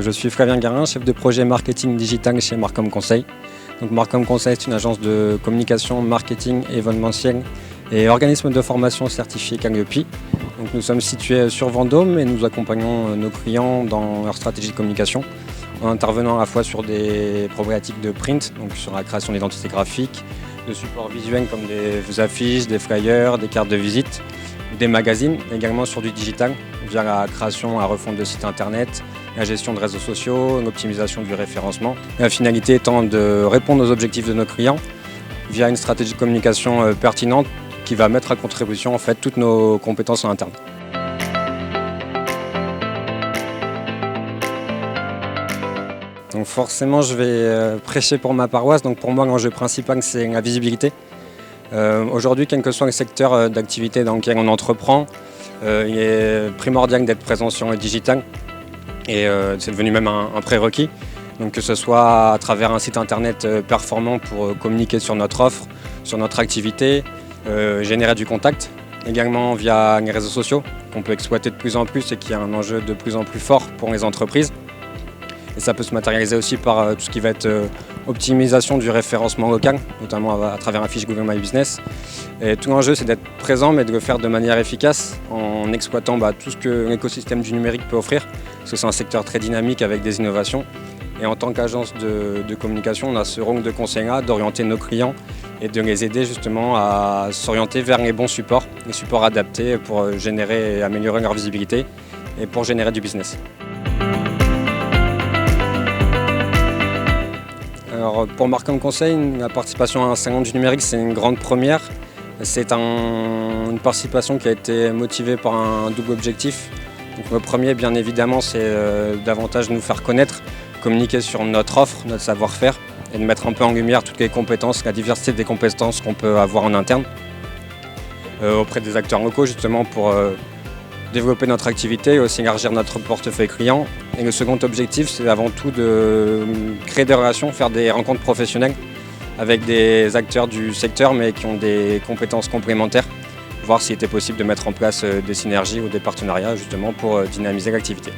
Je suis Flavien Garin, chef de projet marketing digital chez Marcom Conseil. Donc Marcom Conseil, c'est une agence de communication, marketing, événementiel et organisme de formation certifié Calliope. Donc nous sommes situés sur Vendôme et nous accompagnons nos clients dans leur stratégie de communication en intervenant à la fois sur des problématiques de print, donc sur la création d'identités graphiques, de supports visuels comme des affiches, des flyers, des cartes de visite, des magazines, également sur du digital via la création à refonte de sites internet, la gestion de réseaux sociaux, l'optimisation du référencement. La finalité étant de répondre aux objectifs de nos clients via une stratégie de communication pertinente qui va mettre à contribution en fait toutes nos compétences en interne. Donc forcément, je vais prêcher pour ma paroisse. Donc pour moi, l'enjeu principal, c'est la visibilité. Aujourd'hui, quel que soit le secteur d'activité dans lequel on entreprend, il est primordial d'être présent sur le digital et c'est devenu même un prérequis. Donc que ce soit à travers un site internet performant pour communiquer sur notre offre, sur notre activité, générer du contact, également via les réseaux sociaux qu'on peut exploiter de plus en plus et qui est un enjeu de plus en plus fort pour les entreprises. Et ça peut se matérialiser aussi par tout ce qui va être optimisation du référencement local, notamment à travers la fiche Google My Business. Et tout l'enjeu, c'est d'être présent, mais de le faire de manière efficace en exploitant tout ce que l'écosystème du numérique peut offrir, parce que c'est un secteur très dynamique avec des innovations. Et en tant qu'agence de communication, on a ce rôle de conseil-là, d'orienter nos clients et de les aider justement à s'orienter vers les bons supports, les supports adaptés pour générer et améliorer leur visibilité et pour générer du business. Alors pour Marcom Conseil, la participation à un salon du numérique, c'est une grande première. C'est une participation qui a été motivée par un double objectif. Donc, le premier, bien évidemment, c'est davantage nous faire connaître, communiquer sur notre offre, notre savoir-faire et de mettre un peu en lumière toutes les compétences, la diversité des compétences qu'on peut avoir en interne auprès des acteurs locaux justement pour développer notre activité et aussi élargir notre portefeuille client. Et le second objectif, c'est avant tout de créer des relations, faire des rencontres professionnelles avec des acteurs du secteur mais qui ont des compétences complémentaires, voir s'il était possible de mettre en place des synergies ou des partenariats justement pour dynamiser l'activité.